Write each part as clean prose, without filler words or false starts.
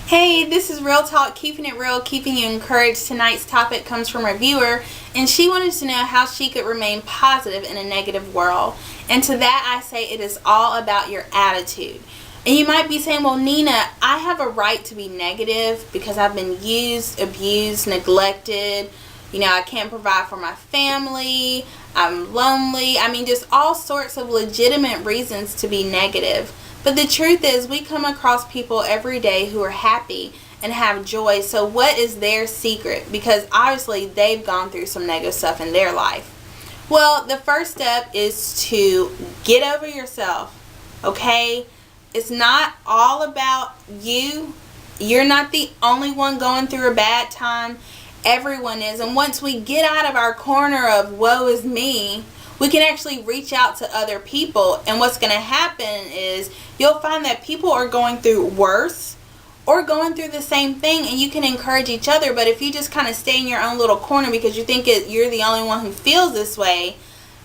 Hey, this is Real Talk, keeping it real, keeping you encouraged. Tonight's topic comes from a viewer, and she wanted to know how she could remain positive in a negative world. And to that I say it is all about your attitude. And you might be saying, well, Nina, I have a right to be negative because I've been used, abused, neglected. I can't provide for my family. I'm lonely. Just all sorts of legitimate reasons to be negative. But the truth is, we come across people every day who are happy and have joy. So what is their secret? Because obviously they've gone through some negative stuff in their life. Well, the first step is to get over yourself, okay? It's not all about you. You're not the only one going through a bad time. Everyone is. And once we get out of our corner of woe is me, we can actually reach out to other people. And what's going to happen is you'll find that people are going through worse or going through the same thing, and you can encourage each other. But if you just kind of stay in your own little corner because you think you're the only one who feels this way,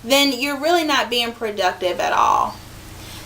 then you're really not being productive at all.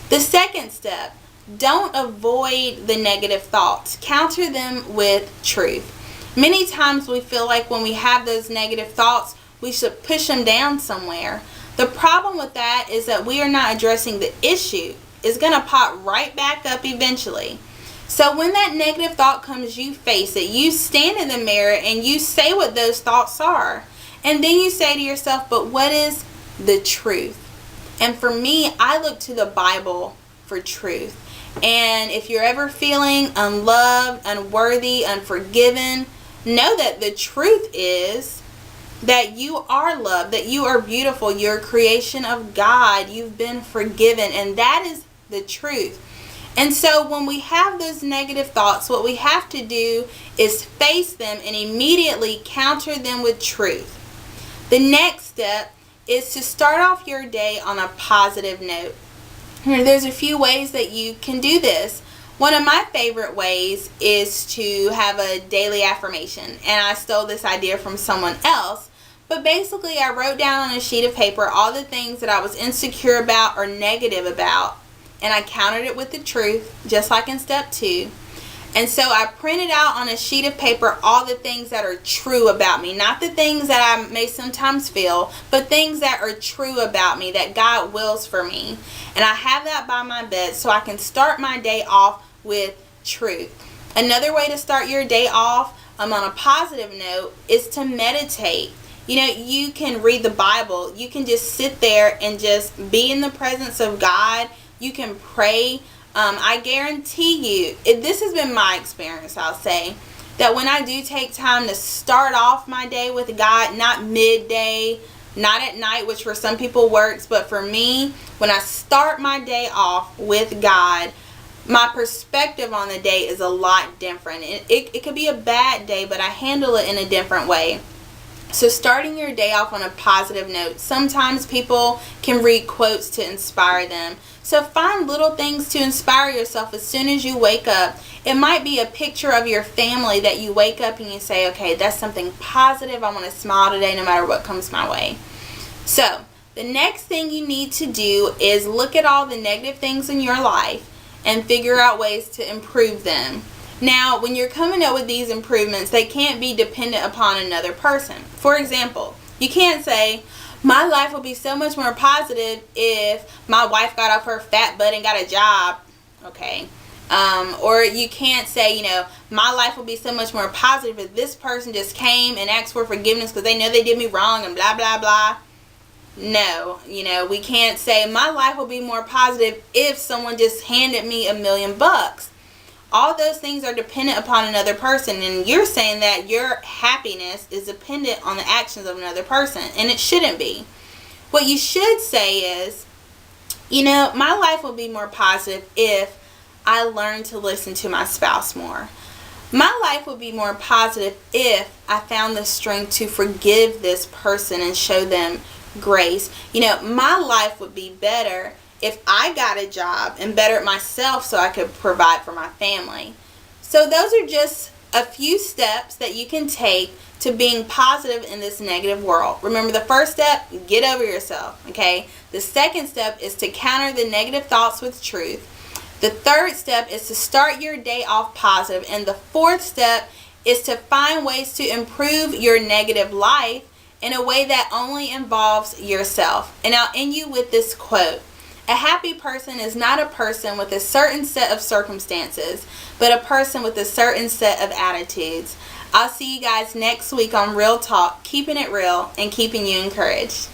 The second step, don't avoid the negative thoughts. Counter them with truth. Many times we feel like when we have those negative thoughts, we should push them down somewhere. The problem with that is that we are not addressing the issue. It's going to pop right back up eventually. So when that negative thought comes, you face it. You stand in the mirror and you say what those thoughts are. And then you say to yourself, but what is the truth? And for me, I look to the Bible for truth. And if you're ever feeling unloved, unworthy, unforgiven, know that the truth is that you are loved, that you are beautiful, you're a creation of God, you've been forgiven, and that is the truth. And so when we have those negative thoughts, what we have to do is face them and immediately counter them with truth. The next step is to start off your day on a positive note. There's a few ways that you can do this. One of my favorite ways is to have a daily affirmation, and I stole this idea from someone else. But basically, I wrote down on a sheet of paper all the things that I was insecure about or negative about, and I countered it with the truth, just like in step 2. And so I printed out on a sheet of paper all the things that are true about me. Not the things that I may sometimes feel, but things that are true about me, that God wills for me. And I have that by my bed so I can start my day off with truth. Another way to start your day off on a positive note is to meditate. You can read the Bible. You can just sit there and just be in the presence of God. You can pray. I guarantee you, this has been my experience, I'll say, that when I do take time to start off my day with God, not midday, not at night, which for some people works, but for me, when I start my day off with God, my perspective on the day is a lot different. It could be a bad day, but I handle it in a different way. So starting your day off on a positive note. Sometimes people can read quotes to inspire them. So find little things to inspire yourself as soon as you wake up. It might be a picture of your family that you wake up and you say, okay, that's something positive. I want to smile today no matter what comes my way. So the next thing you need to do is look at all the negative things in your life and figure out ways to improve them. Now, when you're coming up with these improvements, they can't be dependent upon another person. For example, you can't say, my life will be so much more positive if my wife got off her fat butt and got a job. Okay. Or you can't say, my life will be so much more positive if this person just came and asked for forgiveness because they know they did me wrong and blah, blah, blah. No, we can't say my life will be more positive if someone just handed me $1 million. All those things are dependent upon another person, and you're saying that your happiness is dependent on the actions of another person, and it shouldn't be. What you should say is, my life will be more positive if I learn to listen to my spouse more. My life would be more positive if I found the strength to forgive this person and show them grace. My life would be better if I got a job and better it myself so I could provide for my family. So those are just a few steps that you can take to being positive in this negative world. Remember, the first step, get over yourself, okay? The second step is to counter the negative thoughts with truth. The third step is to start your day off positive. And the fourth step is to find ways to improve your negative life in a way that only involves yourself. And I'll end you with this quote. A happy person is not a person with a certain set of circumstances, but a person with a certain set of attitudes. I'll see you guys next week on Real Talk, keeping it real and keeping you encouraged.